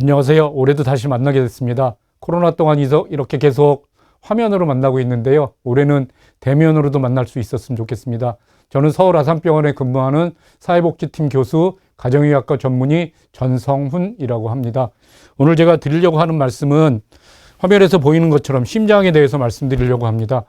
안녕하세요. 올해도 다시 만나게 됐습니다. 코로나 동안 이렇게 계속 화면으로 만나고 있는데요. 올해는 대면으로도 만날 수 있었으면 좋겠습니다. 저는 서울 아산병원에 근무하는 사회복지팀 교수, 가정의학과 전문의 전성훈이라고 합니다. 오늘 제가 드리려고 하는 말씀은 화면에서 보이는 것처럼 심장에 대해서 말씀드리려고 합니다.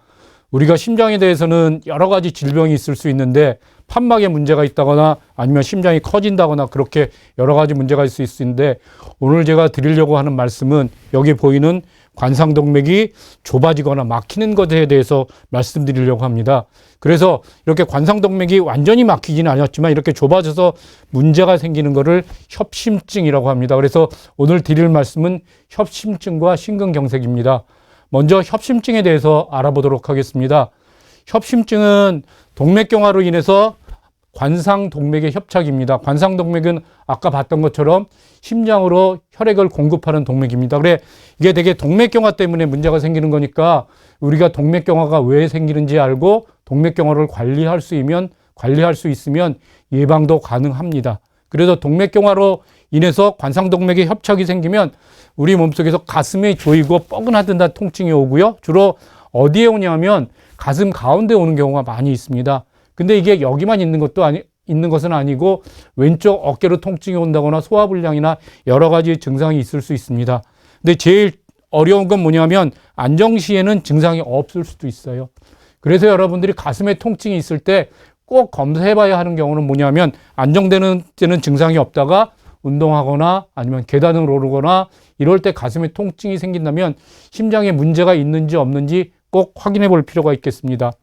우리가 심장에 대해서는 여러 가지 질병이 있을 수 있는데 판막에 문제가 있다거나 아니면 심장이 커진다거나 그렇게 여러 가지 문제가 있을 수 있는데 오늘 제가 드리려고 하는 말씀은 여기 보이는 관상동맥이 좁아지거나 막히는 것에 대해서 말씀드리려고 합니다. 그래서 이렇게 관상동맥이 완전히 막히지는 않았지만 이렇게 좁아져서 문제가 생기는 것을 협심증이라고 합니다. 그래서 오늘 드릴 말씀은 협심증과 심근경색입니다. 먼저 협심증에 대해서 알아보도록 하겠습니다. 협심증은 동맥경화로 인해서 관상동맥의 협착입니다. 관상동맥은 아까 봤던 것처럼 심장으로 혈액을 공급하는 동맥입니다. 그래 이게 되게 동맥경화 때문에 문제가 생기는 거니까 우리가 동맥경화가 왜 생기는지 알고 동맥경화를 관리할 수 있으면 예방도 가능합니다. 그래서 동맥경화로 인해서 관상동맥의 협착이 생기면 우리 몸속에서 가슴이 조이고 뻐근하던 통증이 오고요. 주로 어디에 오냐면 가슴 가운데 오는 경우가 많이 있습니다. 근데 이게 여기만 있는 것은 아니고 왼쪽 어깨로 통증이 온다거나 소화불량이나 여러 가지 증상이 있을 수 있습니다. 근데 제일 어려운 건 뭐냐면 안정 시에는 증상이 없을 수도 있어요. 그래서 여러분들이 가슴에 통증이 있을 때 꼭 검사해봐야 하는 경우는 뭐냐면 안정되는 때는 증상이 없다가 운동하거나 아니면 계단을 오르거나 이럴 때 가슴에 통증이 생긴다면 심장에 문제가 있는지 없는지 꼭 확인해 볼 필요가 있겠습니다.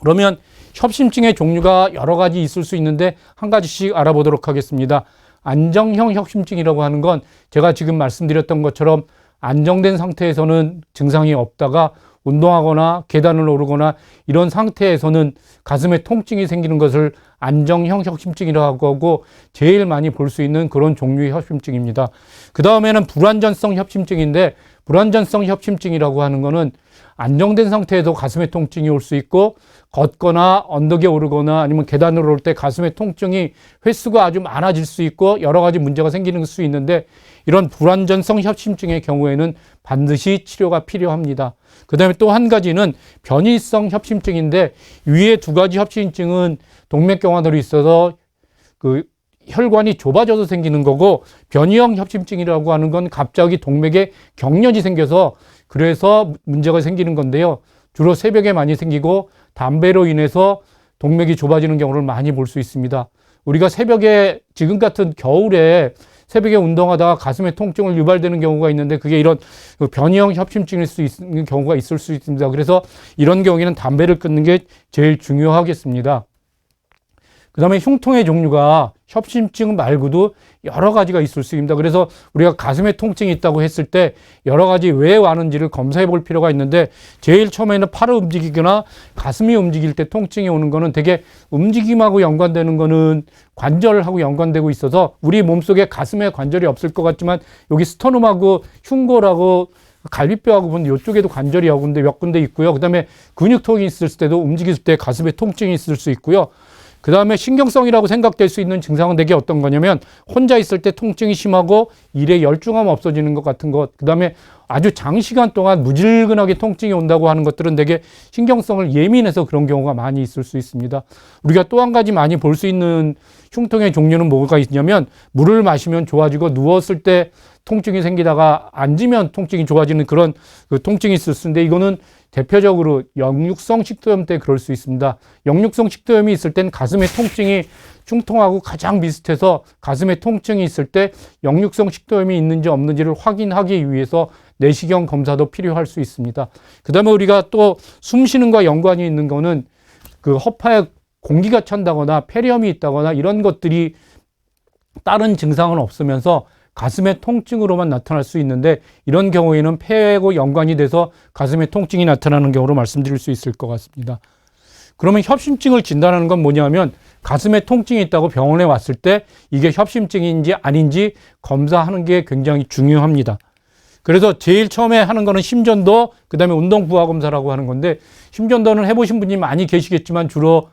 그러면 협심증의 종류가 여러 가지 있을 수 있는데 한 가지씩 알아보도록 하겠습니다. 안정형 협심증이라고 하는 건 제가 지금 말씀드렸던 것처럼 안정된 상태에서는 증상이 없다가 운동하거나 계단을 오르거나 이런 상태에서는 가슴에 통증이 생기는 것을 안정형 협심증이라고 하고 제일 많이 볼 수 있는 그런 종류의 협심증입니다. 그 다음에는 불안전성 협심증인데 불안전성 협심증이라고 하는 거는 안정된 상태에도 가슴에 통증이 올 수 있고 걷거나 언덕에 오르거나 아니면 계단을 오를 때 가슴에 통증이 횟수가 아주 많아질 수 있고 여러 가지 문제가 생기는 수 있는데 이런 불안전성 협심증의 경우에는 반드시 치료가 필요합니다. 그 다음에 또 한 가지는 변이성 협심증인데 위에 두 가지 협심증은 동맥경화들이 있어서 그 혈관이 좁아져서 생기는 거고 변이형 협심증이라고 하는 건 갑자기 동맥에 경련이 생겨서 그래서 문제가 생기는 건데요. 주로 새벽에 많이 생기고 담배로 인해서 동맥이 좁아지는 경우를 많이 볼 수 있습니다. 우리가 새벽에 지금 같은 겨울에 새벽에 운동하다가 가슴에 통증을 유발되는 경우가 있는데 그게 이런 변이형 협심증일 수 있는 경우가 있을 수 있습니다. 그래서 이런 경우에는 담배를 끊는 게 제일 중요하겠습니다. 그 다음에 흉통의 종류가 협심증 말고도 여러 가지가 있을 수 있습니다. 그래서 우리가 가슴에 통증이 있다고 했을 때 여러 가지 왜 왔는지를 검사해 볼 필요가 있는데 제일 처음에는 팔을 움직이거나 가슴이 움직일 때 통증이 오는 거는 되게 움직임하고 연관되는 거는 관절하고 연관되고 있어서 우리 몸속에 가슴에 관절이 없을 것 같지만 여기 스터넘하고 흉골하고 갈비뼈하고 보면 이쪽에도 관절이 몇 군데 있고요. 그 다음에 근육통이 있을 때도 움직일 때 가슴에 통증이 있을 수 있고요. 그 다음에 신경성이라고 생각될 수 있는 증상은 되게 어떤 거냐면 혼자 있을 때 통증이 심하고 일에 열중함 없어지는 것 같은 것. 그 다음에 아주 장시간 동안 무질근하게 통증이 온다고 하는 것들은 되게 신경성을 예민해서 그런 경우가 많이 있을 수 있습니다. 우리가 또 한 가지 많이 볼 수 있는 흉통의 종류는 뭐가 있냐면 물을 마시면 좋아지고 누웠을 때 통증이 생기다가 앉으면 통증이 좋아지는 그런 통증이 있을 수 있는데 이거는 대표적으로 역류성 식도염 때 그럴 수 있습니다. 역류성 식도염이 있을 땐 가슴의 통증이 중통하고 가장 비슷해서 가슴에 통증이 있을 때 역류성 식도염이 있는지 없는지를 확인하기 위해서 내시경 검사도 필요할 수 있습니다. 그 다음에 우리가 또 숨쉬는 것과 연관이 있는 거는 그 허파에 공기가 찬다거나 폐렴이 있다거나 이런 것들이 다른 증상은 없으면서 가슴의 통증으로만 나타날 수 있는데 이런 경우에는 폐하고 연관이 돼서 가슴에 통증이 나타나는 경우로 말씀드릴 수 있을 것 같습니다. 그러면 협심증을 진단하는 건 뭐냐면 가슴에 통증이 있다고 병원에 왔을 때 이게 협심증인지 아닌지 검사하는 게 굉장히 중요합니다. 그래서 제일 처음에 하는 거는 심전도, 그 다음에 운동부하검사라고 하는 건데 심전도는 해보신 분이 많이 계시겠지만 주로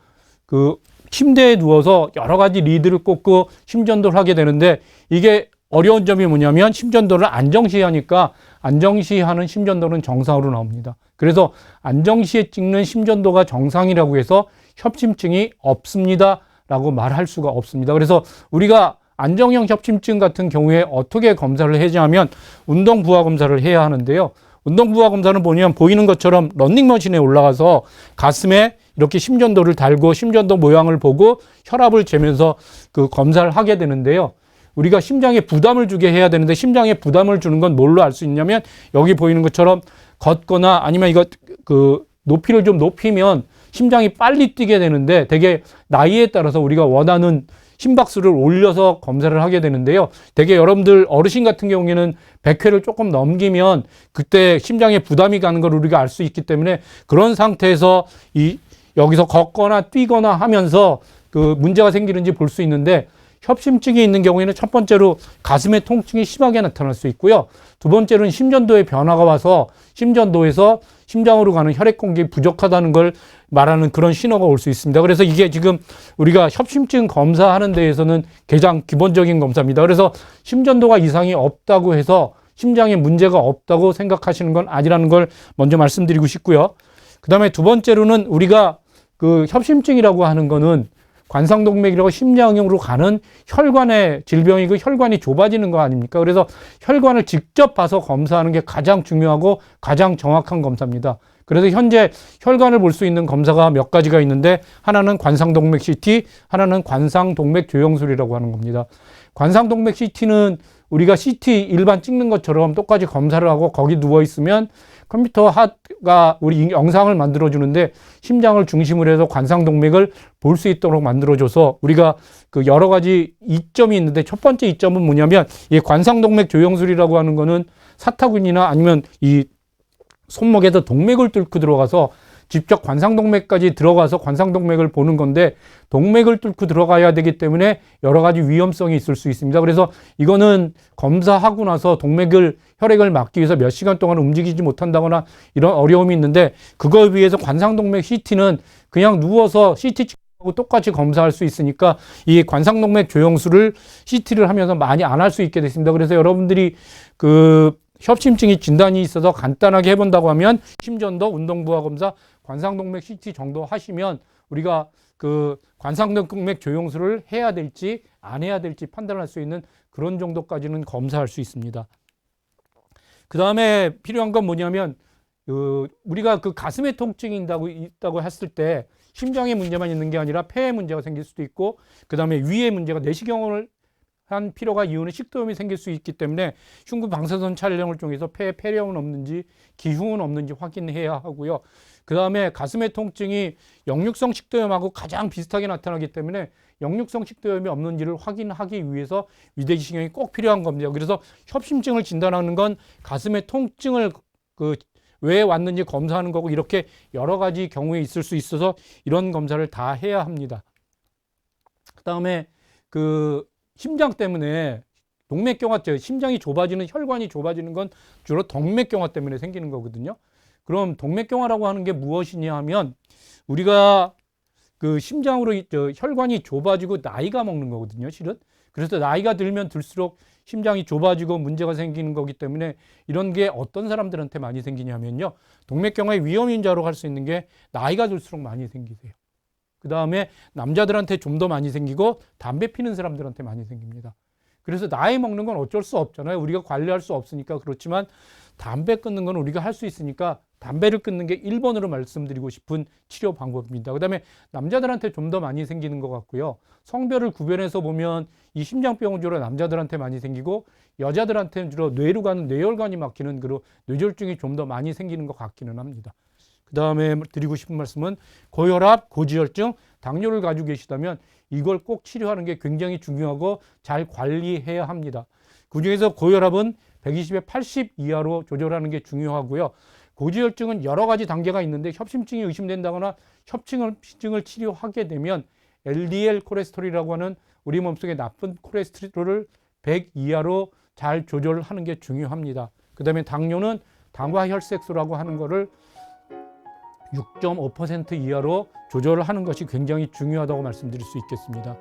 그 침대에 누워서 여러 가지 리드를 꽂고 심전도를 하게 되는데 이게 어려운 점이 뭐냐면 심전도를 안정시하니까 안정시하는 심전도는 정상으로 나옵니다. 그래서 안정시에 찍는 심전도가 정상이라고 해서 협심증이 없습니다 라고 말할 수가 없습니다. 그래서 우리가 안정형 협심증 같은 경우에 어떻게 검사를 해야 하면 운동 부하 검사를 해야 하는데요. 운동 부하 검사는 뭐냐면 보이는 것처럼 런닝머신에 올라가서 가슴에 이렇게 심전도를 달고 심전도 모양을 보고 혈압을 재면서 그 검사를 하게 되는데요. 우리가 심장에 부담을 주게 해야 되는데 심장에 부담을 주는 건 뭘로 알 수 있냐면 여기 보이는 것처럼 걷거나 아니면 이거 그 높이를 좀 높이면 심장이 빨리 뛰게 되는데 되게 나이에 따라서 우리가 원하는 심박수를 올려서 검사를 하게 되는데요. 되게 여러분들 어르신 같은 경우에는 100회를 조금 넘기면 그때 심장에 부담이 가는 걸 우리가 알 수 있기 때문에 그런 상태에서 여기서 걷거나 뛰거나 하면서 그 문제가 생기는지 볼 수 있는데 협심증이 있는 경우에는 첫 번째로 가슴의 통증이 심하게 나타날 수 있고요. 두 번째로는 심전도의 변화가 와서 심전도에서 심장으로 가는 혈액 공급이 부족하다는 걸 말하는 그런 신호가 올 수 있습니다. 그래서 이게 지금 우리가 협심증 검사하는 데에서는 가장 기본적인 검사입니다. 그래서 심전도가 이상이 없다고 해서 심장에 문제가 없다고 생각하시는 건 아니라는 걸 먼저 말씀드리고 싶고요. 그 다음에 두 번째로는 우리가 그 협심증이라고 하는 거는 관상동맥이라고 심장으로 가는 혈관의 질병이고 혈관이 좁아지는 거 아닙니까? 그래서 혈관을 직접 봐서 검사하는 게 가장 중요하고 가장 정확한 검사입니다. 그래서 현재 혈관을 볼 수 있는 검사가 몇 가지가 있는데 하나는 관상동맥 CT, 하나는 관상동맥 조영술이라고 하는 겁니다. 관상동맥 CT는 우리가 CT 일반 찍는 것처럼 똑같이 검사를 하고 거기 누워 있으면 컴퓨터가 우리 영상을 만들어주는데 심장을 중심으로 해서 관상동맥을 볼 수 있도록 만들어줘서 우리가 그 여러 가지 이점이 있는데 첫 번째 이점은 뭐냐면 이 관상동맥 조영술이라고 하는 거는 사타구니나 아니면 이 손목에서 동맥을 뚫고 들어가서 직접 관상동맥까지 들어가서 관상동맥을 보는 건데 동맥을 뚫고 들어가야 되기 때문에 여러 가지 위험성이 있을 수 있습니다. 그래서 이거는 검사하고 나서 혈액을 막기 위해서 몇 시간 동안 움직이지 못한다거나 이런 어려움이 있는데 그거에 비해서 관상동맥 CT는 그냥 누워서 CT 찍고 똑같이 검사할 수 있으니까 이 관상동맥 조영술을 CT를 하면서 많이 안 할 수 있게 됐습니다. 그래서 여러분들이 그 협심증이 진단이 있어서 간단하게 해본다고 하면 심전도, 운동부하 검사, 관상동맥 CT 정도 하시면 우리가 그 관상동맥 조영술을 해야 될지 안 해야 될지 판단할 수 있는 그런 정도까지는 검사할 수 있습니다. 그 다음에 필요한 건 뭐냐면 우리가 그 가슴에 통증이 있다고 했을 때 심장에 문제만 있는 게 아니라 폐에 문제가 생길 수도 있고 그 다음에 위에 문제가 내시경을 한 필요가 이유는 식도염이 생길 수 있기 때문에 흉부 방사선 촬영을 통해서 폐에 폐렴은 없는지 기흉은 없는지 확인해야 하고요. 그 다음에 가슴의 통증이 역류성 식도염하고 가장 비슷하게 나타나기 때문에 역류성 식도염이 없는지를 확인하기 위해서 위대기시경이 꼭 필요한 겁니다. 그래서 협심증을 진단하는 건 가슴의 통증을 왜 왔는지 검사하는 거고 이렇게 여러 가지 경우에 있을 수 있어서 이런 검사를 다 해야 합니다. 그 다음에 심장 때문에 동맥경화 때 심장이 좁아지는 혈관이 좁아지는 건 주로 동맥경화 때문에 생기는 거거든요. 그럼 동맥경화라고 하는 게 무엇이냐 하면 우리가 그 심장으로 혈관이 좁아지고 나이가 먹는 거거든요, 실은. 그래서 나이가 들면 들수록 심장이 좁아지고 문제가 생기는 거기 때문에 이런 게 어떤 사람들한테 많이 생기냐면요. 동맥경화의 위험인자로 할 수 있는 게 나이가 들수록 많이 생기세요. 그 다음에 남자들한테 좀 더 많이 생기고 담배 피는 사람들한테 많이 생깁니다. 그래서 나이 먹는 건 어쩔 수 없잖아요. 우리가 관리할 수 없으니까. 그렇지만 담배 끊는 건 우리가 할 수 있으니까 담배를 끊는 게 1번으로 말씀드리고 싶은 치료 방법입니다. 그 다음에 남자들한테 좀 더 많이 생기는 것 같고요. 성별을 구별해서 보면 이 심장병은 주로 남자들한테 많이 생기고 여자들한테는 주로 뇌로 가는 뇌혈관이 막히는 그런 뇌졸중이 좀 더 많이 생기는 것 같기는 합니다. 그 다음에 드리고 싶은 말씀은 고혈압, 고지혈증, 당뇨를 가지고 계시다면 이걸 꼭 치료하는 게 굉장히 중요하고 잘 관리해야 합니다. 그중에서 고혈압은 120에 80 이하로 조절하는 게 중요하고요. 고지혈증은 여러 가지 단계가 있는데 협심증이 의심된다거나 협심증을 치료하게 되면 LDL 콜레스테롤이라고 하는 우리 몸속에 나쁜 콜레스테롤을 100 이하로 잘 조절하는 게 중요합니다. 그 다음에 당뇨는 당화혈색소라고 하는 거를 6.5% 이하로 조절을 하는 것이 굉장히 중요하다고 말씀드릴 수 있겠습니다.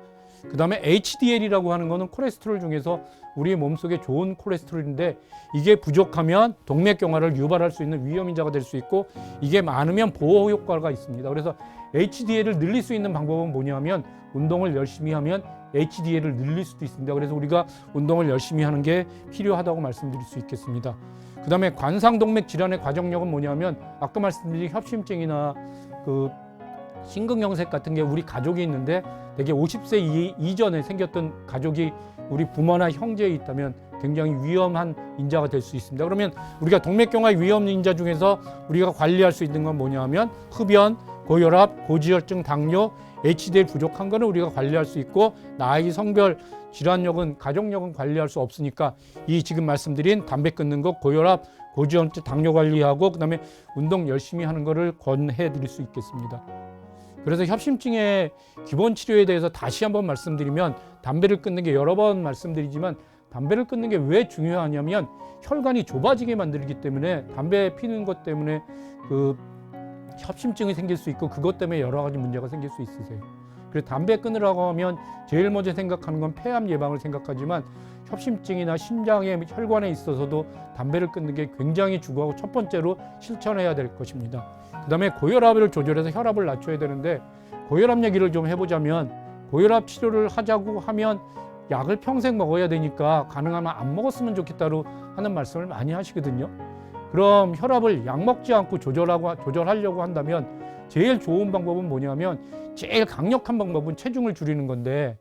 그 다음에 HDL이라고 하는 거는 콜레스테롤 중에서 우리 몸속에 좋은 콜레스테롤인데 이게 부족하면 동맥경화를 유발할 수 있는 위험인자가 될 수 있고 이게 많으면 보호 효과가 있습니다. 그래서 HDL을 늘릴 수 있는 방법은 뭐냐면 운동을 열심히 하면 HDL을 늘릴 수도 있습니다. 그래서 우리가 운동을 열심히 하는 게 필요하다고 말씀드릴 수 있겠습니다. 그 다음에 관상동맥 질환의 과정력은 뭐냐면 아까 말씀드린 협심증이나 그 심근경색 같은 게 우리 가족이 있는데 되게 50세 이전에 생겼던 가족이 우리 부모나 형제에 있다면 굉장히 위험한 인자가 될 수 있습니다. 그러면 우리가 동맥경화 위험 인자 중에서 우리가 관리할 수 있는 건 뭐냐면 흡연, 고혈압, 고지혈증, 당뇨, HDL 부족한 거는 우리가 관리할 수 있고 나이, 성별, 질환력은 가족력은 관리할 수 없으니까 이 지금 말씀드린 담배 끊는 거, 고혈압, 고지혈증, 당뇨 관리하고 그다음에 운동 열심히 하는 거를 권해 드릴 수 있겠습니다. 그래서 협심증의 기본 치료에 대해서 다시 한번 말씀드리면 담배를 끊는 게 여러 번 말씀드리지만 담배를 끊는 게 왜 중요하냐면 혈관이 좁아지게 만들기 때문에 담배 피는 것 때문에 그 협심증이 생길 수 있고 그것 때문에 여러 가지 문제가 생길 수 있으세요. 그래서 담배 끊으라고 하면 제일 먼저 생각하는 건 폐암 예방을 생각하지만 협심증이나 심장의 혈관에 있어서도 담배를 끊는 게 굉장히 중요하고 첫 번째로 실천해야 될 것입니다. 그 다음에 고혈압을 조절해서 혈압을 낮춰야 되는데 고혈압 얘기를 좀 해보자면 고혈압 치료를 하자고 하면 약을 평생 먹어야 되니까 가능하면 안 먹었으면 좋겠다고 하는 말씀을 많이 하시거든요. 그럼 혈압을 약 먹지 않고 조절하려고 한다면 제일 좋은 방법은 뭐냐면 제일 강력한 방법은 체중을 줄이는 건데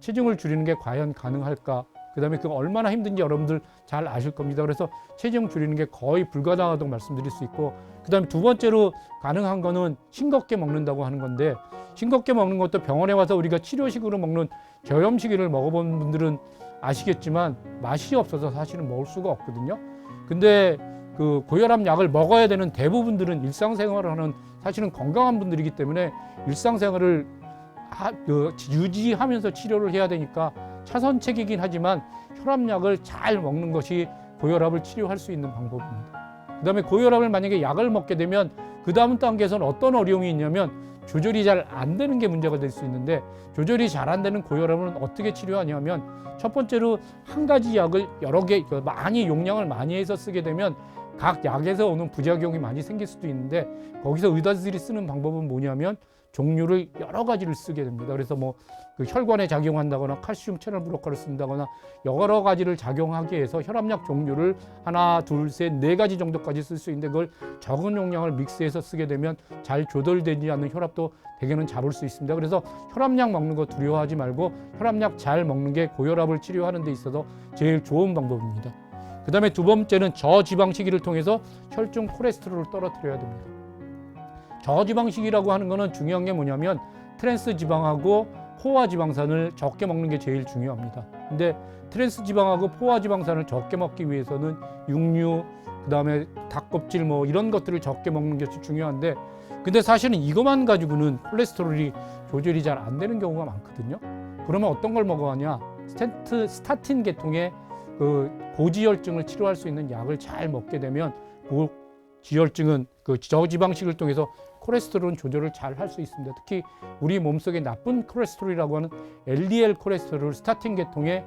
체중을 줄이는 게 과연 가능할까? 그 다음에 그거 얼마나 힘든지 여러분들 잘 아실 겁니다. 그래서 체중 줄이는 게 거의 불가능하다고 말씀드릴 수 있고 그 다음에 두 번째로 가능한 거는 싱겁게 먹는다고 하는 건데 싱겁게 먹는 것도 병원에 와서 우리가 치료식으로 먹는 저염식을 먹어본 분들은 아시겠지만 맛이 없어서 사실은 먹을 수가 없거든요. 근데 그 고혈압 약을 먹어야 되는 대부분들은 일상생활을 하는 사실은 건강한 분들이기 때문에 일상생활을 유지하면서 치료를 해야 되니까 차선책이긴 하지만 혈압약을 잘 먹는 것이 고혈압을 치료할 수 있는 방법입니다. 그 다음에 고혈압을 만약에 약을 먹게 되면 그 다음 단계에서는 어떤 어려움이 있냐면 조절이 잘 안 되는 게 문제가 될 수 있는데 조절이 잘 안 되는 고혈압은 어떻게 치료하냐면 첫 번째로 한 가지 약을 여러 개 많이 용량을 많이 해서 쓰게 되면 각 약에서 오는 부작용이 많이 생길 수도 있는데 거기서 의사들이 쓰는 방법은 뭐냐면 종류를 여러 가지를 쓰게 됩니다. 그래서 뭐 그 혈관에 작용한다거나 칼슘 채널 블로커를 쓴다거나 여러 가지를 작용하게 해서 혈압약 종류를 하나, 둘, 셋, 네 가지 정도까지 쓸 수 있는데 그걸 적은 용량을 믹스해서 쓰게 되면 잘 조절되지 않는 혈압도 대개는 잡을 수 있습니다. 그래서 혈압약 먹는 거 두려워하지 말고 혈압약 잘 먹는 게 고혈압을 치료하는 데 있어서 제일 좋은 방법입니다. 그 다음에 두 번째는 저지방식이를 통해서 혈중 콜레스테롤을 떨어뜨려야 됩니다. 저지방식이라고 하는 거는 중요한 게 뭐냐면 트랜스 지방하고 포화 지방산을 적게 먹는 게 제일 중요합니다. 근데 트랜스 지방하고 포화 지방산을 적게 먹기 위해서는 육류, 그 다음에 닭껍질 뭐 이런 것들을 적게 먹는 것이 중요한데 근데 사실은 이것만 가지고는 콜레스테롤이 조절이 잘 안 되는 경우가 많거든요. 그러면 어떤 걸 먹어야 하냐? 스타틴 계통의 그 고지혈증을 치료할 수 있는 약을 잘 먹게 되면 고지혈증은 그 저지방식을 통해서 콜레스테롤 조절을 잘 할 수 있습니다. 특히 우리 몸속에 나쁜 콜레스테롤이라고 하는 LDL 콜레스테롤 스타틴 계통의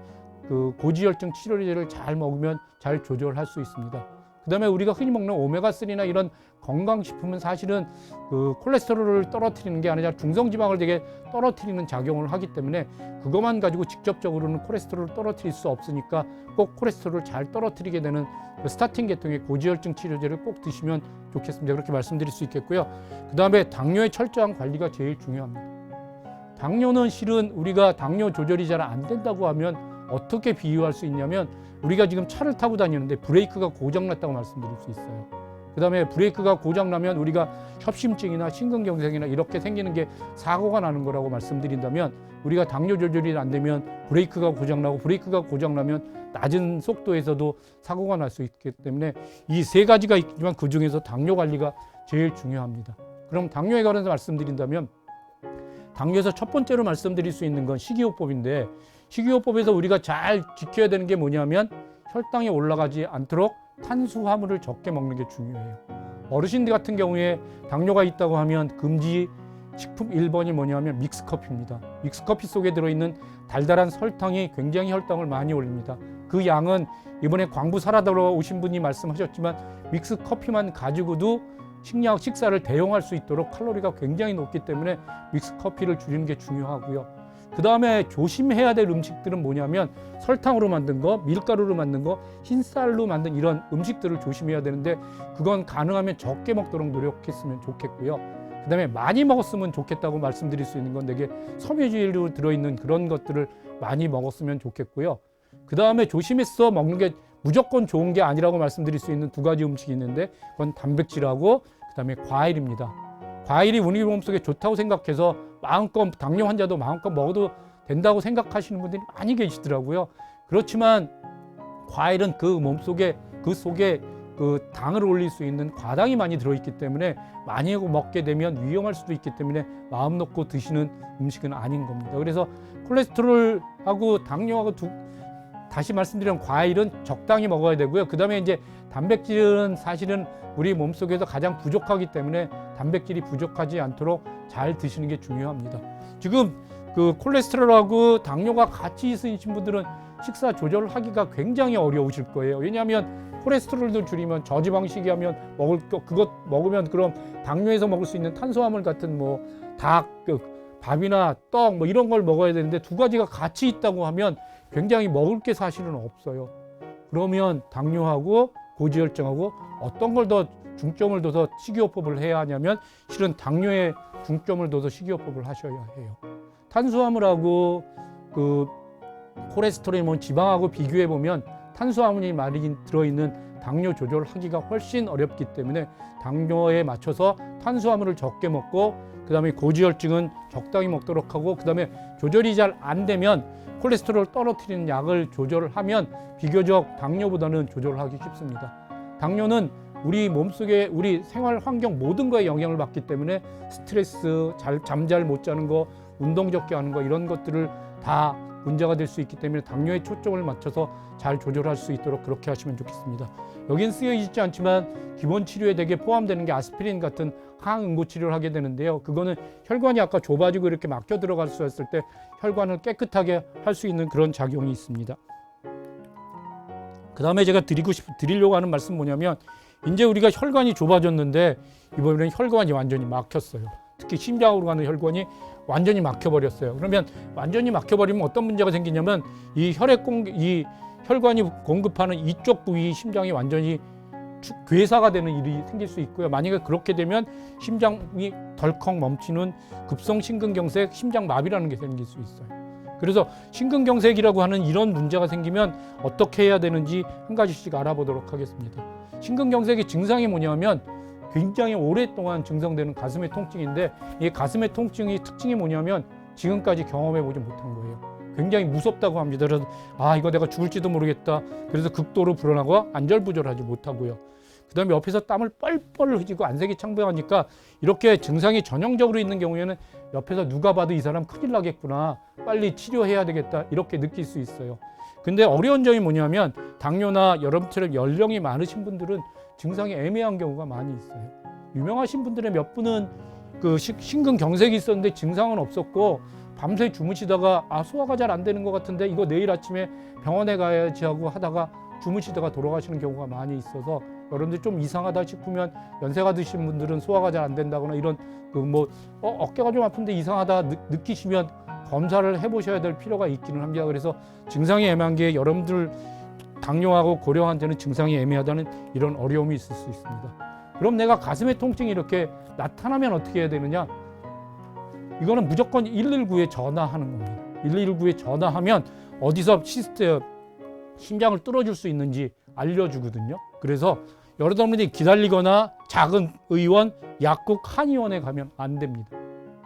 그 고지혈증 치료제를 잘 먹으면 잘 조절할 수 있습니다. 그 다음에 우리가 흔히 먹는 오메가3나 이런 건강식품은 사실은 그 콜레스테롤을 떨어뜨리는 게 아니라 중성지방을 되게 떨어뜨리는 작용을 하기 때문에 그것만 가지고 직접적으로는 콜레스테롤을 떨어뜨릴 수 없으니까 꼭 콜레스테롤을 잘 떨어뜨리게 되는 그 스타틴 계통의 고지혈증 치료제를 꼭 드시면 좋겠습니다. 그렇게 말씀드릴 수 있겠고요. 그 다음에 당뇨의 철저한 관리가 제일 중요합니다. 당뇨는 실은 우리가 당뇨 조절이 잘 안 된다고 하면 어떻게 비유할 수 있냐면 우리가 지금 차를 타고 다니는데 브레이크가 고장났다고 말씀드릴 수 있어요. 그 다음에 브레이크가 고장나면 우리가 협심증이나 심근경색이나 이렇게 생기는 게 사고가 나는 거라고 말씀드린다면 우리가 당뇨 조절이 안 되면 브레이크가 고장나고 브레이크가 고장나면 낮은 속도에서도 사고가 날 수 있기 때문에 이 세 가지가 있지만 그 중에서 당뇨 관리가 제일 중요합니다. 그럼 당뇨에 관해서 말씀드린다면 당뇨에서 첫 번째로 말씀드릴 수 있는 건 식이요법인데 식이요법에서 우리가 잘 지켜야 되는 게 뭐냐면 혈당이 올라가지 않도록 탄수화물을 적게 먹는 게 중요해요. 어르신들 같은 경우에 당뇨가 있다고 하면 금지 식품 1번이 뭐냐면 믹스커피입니다. 믹스커피 속에 들어있는 달달한 설탕이 굉장히 혈당을 많이 올립니다. 그 양은 이번에 광부 살아들어 오신 분이 말씀하셨지만 믹스 커피만 가지고도 식사를 대용할 수 있도록 칼로리가 굉장히 높기 때문에 믹스 커피를 줄이는 게 중요하고요. 그 다음에 조심해야 될 음식들은 뭐냐면 설탕으로 만든 거, 밀가루로 만든 거, 흰쌀로 만든 이런 음식들을 조심해야 되는데 그건 가능하면 적게 먹도록 노력했으면 좋겠고요. 그 다음에 많이 먹었으면 좋겠다고 말씀드릴 수 있는 건 되게 섬유질로 들어있는 그런 것들을 많이 먹었으면 좋겠고요. 그 다음에 조심해서 먹는 게 무조건 좋은 게 아니라고 말씀드릴 수 있는 두 가지 음식이 있는데 그건 단백질하고 그 다음에 과일입니다. 과일이 우리 몸속에 좋다고 생각해서 마음껏 당뇨 환자도 마음껏 먹어도 된다고 생각하시는 분들이 많이 계시더라고요. 그렇지만 과일은 그 몸속에 그 속에 그 당을 올릴 수 있는 과당이 많이 들어있기 때문에 많이 먹게 되면 위험할 수도 있기 때문에 마음 놓고 드시는 음식은 아닌 겁니다. 그래서 콜레스테롤하고 당뇨하고 다시 말씀드리면 과일은 적당히 먹어야 되고요. 그 다음에 이제 단백질은 사실은 우리 몸속에서 가장 부족하기 때문에 단백질이 부족하지 않도록 잘 드시는 게 중요합니다. 지금 그 콜레스테롤하고 당뇨가 같이 있으신 분들은 식사 조절하기가 굉장히 어려우실 거예요. 왜냐하면 콜레스테롤도 줄이면 저지방식이 하면 그것 먹으면 그럼 당뇨에서 먹을 수 있는 탄수화물 같은 뭐 닭, 밥이나 떡 뭐 이런 걸 먹어야 되는데 두 가지가 같이 있다고 하면 굉장히 먹을 게 사실은 없어요. 그러면 당뇨하고 고지혈증하고 어떤 걸 더 중점을 둬서 식이요법을 해야 하냐면 실은 당뇨에 중점을 둬서 식이요법을 하셔야 해요. 탄수화물하고 그 콜레스테롤, 지방하고 비교해 보면 탄수화물이 많이 들어있는 당뇨 조절하기가 훨씬 어렵기 때문에 당뇨에 맞춰서 탄수화물을 적게 먹고 그 다음에 고지혈증은 적당히 먹도록 하고 그 다음에 조절이 잘 안 되면 콜레스테롤 떨어뜨리는 약을 조절하면 비교적 당뇨보다는 조절하기 쉽습니다. 당뇨는 우리 몸속에 우리 생활 환경 모든 거에 영향을 받기 때문에 스트레스, 잠 잘 못 자는 거, 운동 적게 하는 거 이런 것들을 다 문제가 될 수 있기 때문에 당뇨에 초점을 맞춰서 잘 조절할 수 있도록 그렇게 하시면 좋겠습니다. 여긴 쓰여 있지 않지만 기본 치료에 되게 포함되는 게 아스피린 같은 항응고 치료를 하게 되는데요. 그거는 혈관이 아까 좁아지고 이렇게 막혀 들어갈 수 있을 때 혈관을 깨끗하게 할 수 있는 그런 작용이 있습니다. 그 다음에 제가 드리려고 하는 말씀 뭐냐면 이제 우리가 혈관이 좁아졌는데 이번에는 혈관이 완전히 막혔어요. 특히 심장으로 가는 혈관이 완전히 막혀버렸어요. 그러면 완전히 막혀버리면 어떤 문제가 생기냐면 이 혈관이 공급하는 이쪽 부위 심장이 완전히 괴사가 되는 일이 생길 수 있고요. 만약에 그렇게 되면 심장이 덜컥 멈추는 급성심근경색, 심장마비라는 게 생길 수 있어요. 그래서 심근경색이라고 하는 이런 문제가 생기면 어떻게 해야 되는지 한 가지씩 알아보도록 하겠습니다. 심근경색의 증상이 뭐냐면 굉장히 오랫동안 증상되는 가슴의 통증인데 이 가슴의 통증의 특징이 뭐냐면 지금까지 경험해 보지 못한 거예요. 굉장히 무섭다고 합니다. 그래서 이거 내가 죽을지도 모르겠다. 그래서 극도로 불안하고 안절부절하지 못하고요. 그 다음에 옆에서 땀을 뻘뻘 흘리고 안색이 창백하니까 이렇게 증상이 전형적으로 있는 경우에는 옆에서 누가 봐도 이 사람 큰일 나겠구나. 빨리 치료해야 되겠다. 이렇게 느낄 수 있어요. 근데 어려운 점이 뭐냐면 당뇨나 여러분처럼 연령이 많으신 분들은 증상이 애매한 경우가 많이 있어요. 유명하신 분들의 몇 분은 그 심근경색이 있었는데 증상은 없었고 밤새 주무시다가 소화가 잘 안 되는 것 같은데 이거 내일 아침에 병원에 가야지 하고 하다가 주무시다가 돌아가시는 경우가 많이 있어서 여러분들 좀 이상하다 싶으면 연세가 드신 분들은 소화가 잘 안 된다거나 이런 어깨가 좀 아픈데 이상하다 느끼시면 검사를 해보셔야 될 필요가 있기는 합니다. 그래서 증상이 애매한 게 여러분들 당뇨하고 고령한테는 증상이 애매하다는 이런 어려움이 있을 수 있습니다. 그럼 내가 가슴의 통증이 이렇게 나타나면 어떻게 해야 되느냐? 이거는 무조건 119에 전화하는 겁니다. 119에 전화하면 어디서 심장을 뚫어줄 수 있는지 알려주거든요. 그래서 여러분들이 기다리거나 작은 의원, 약국, 한의원에 가면 안 됩니다.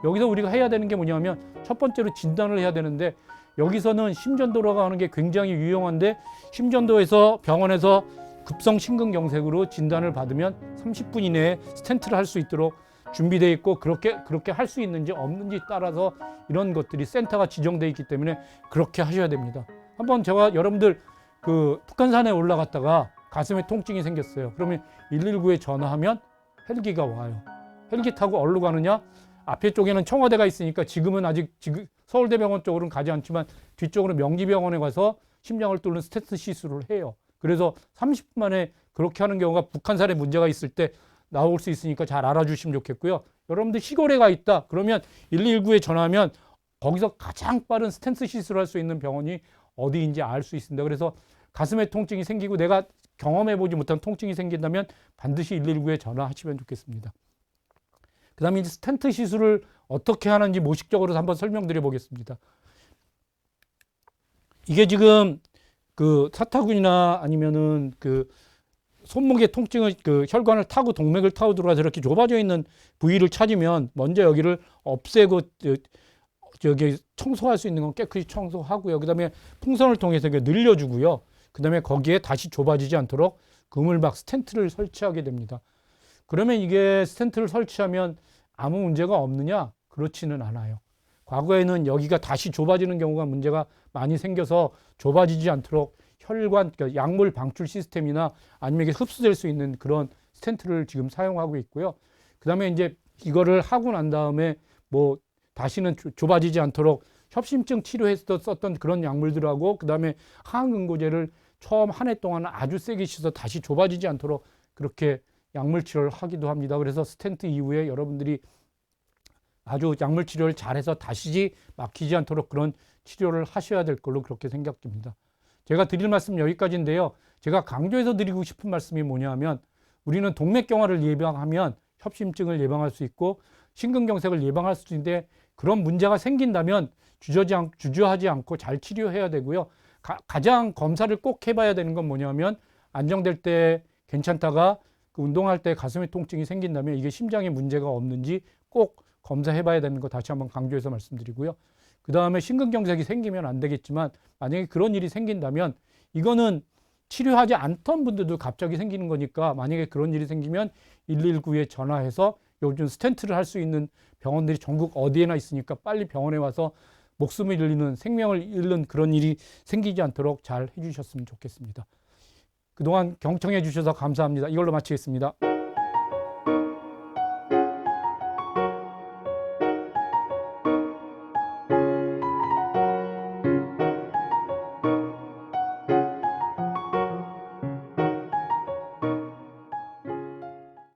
여기서 우리가 해야 되는 게 뭐냐면 첫 번째로 진단을 해야 되는데 여기서는 심전도라고 하는 게 굉장히 유용한데 심전도에서 병원에서 급성 심근경색으로 진단을 받으면 30분 이내에 스텐트를 할 수 있도록 준비되어 있고 그렇게 할 수 있는지 없는지 따라서 이런 것들이 센터가 지정되어 있기 때문에 그렇게 하셔야 됩니다. 한번 제가 여러분들 그 북한산에 올라갔다가 가슴에 통증이 생겼어요. 그러면 119에 전화하면 헬기가 와요. 헬기 타고 어디로 가느냐? 앞에 쪽에는 청와대가 있으니까 지금은 아직 서울대병원 쪽으로는 가지 않지만 뒤쪽으로 명지병원에 가서 심장을 뚫는 스탠트 시술을 해요. 그래서 30분 만에 그렇게 하는 경우가 북한산에 문제가 있을 때 나올 수 있으니까 잘 알아주시면 좋겠고요. 여러분들 시골에 가 있다 그러면 119에 전화하면 거기서 가장 빠른 스탠트 시술을 할 수 있는 병원이 어디인지 알 수 있습니다. 그래서 가슴에 통증이 생기고 내가 경험해보지 못한 통증이 생긴다면 반드시 119에 전화하시면 좋겠습니다. 그 다음에 이제 스텐트 시술을 어떻게 하는지 모식적으로 한번 설명드려 보겠습니다. 이게 지금 그 사타구니나 아니면은 그 손목의 통증을 그 혈관을 타고 동맥을 타고 들어가서 이렇게 좁아져 있는 부위를 찾으면 먼저 여기를 없애고 저기 청소할 수 있는 건 깨끗이 청소하고요. 그 다음에 풍선을 통해서 늘려주고요. 그 다음에 거기에 다시 좁아지지 않도록 그물막 스텐트를 설치하게 됩니다. 그러면 이게 스텐트를 설치하면 아무 문제가 없느냐? 그렇지는 않아요. 과거에는 여기가 다시 좁아지는 경우가 문제가 많이 생겨서 좁아지지 않도록 혈관, 그러니까 약물 방출 시스템이나 아니면 이게 흡수될 수 있는 그런 스텐트를 지금 사용하고 있고요. 그 다음에 이제 이거를 하고 난 다음에 뭐 다시는 좁아지지 않도록 협심증 치료에서 썼던 그런 약물들하고 그 다음에 항응고제를 처음 한 해 동안 아주 세게 씻어 다시 좁아지지 않도록 그렇게 약물 치료를 하기도 합니다. 그래서 스텐트 이후에 여러분들이 아주 약물 치료를 잘해서 다시 막히지 않도록 그런 치료를 하셔야 될 걸로 그렇게 생각됩니다. 제가 드릴 말씀 여기까지인데요. 제가 강조해서 드리고 싶은 말씀이 뭐냐면 우리는 동맥경화를 예방하면 협심증을 예방할 수 있고 심근경색을 예방할 수 있는데 그런 문제가 생긴다면 주저하지 않고 잘 치료해야 되고요. 가장 검사를 꼭 해봐야 되는 건 뭐냐면 안정될 때 괜찮다가 그 운동할 때 가슴에 통증이 생긴다면 이게 심장에 문제가 없는지 꼭 검사해봐야 되는 거 다시 한번 강조해서 말씀드리고요. 그 다음에 심근경색이 생기면 안 되겠지만 만약에 그런 일이 생긴다면 이거는 치료하지 않던 분들도 갑자기 생기는 거니까 만약에 그런 일이 생기면 119에 전화해서 요즘 스텐트를 할 수 있는 병원들이 전국 어디에나 있으니까 빨리 병원에 와서 목숨을 잃는 생명을 잃는 그런 일이 생기지 않도록 잘 해주셨으면 좋겠습니다. 그동안 경청해 주셔서 감사합니다. 이걸로 마치겠습니다.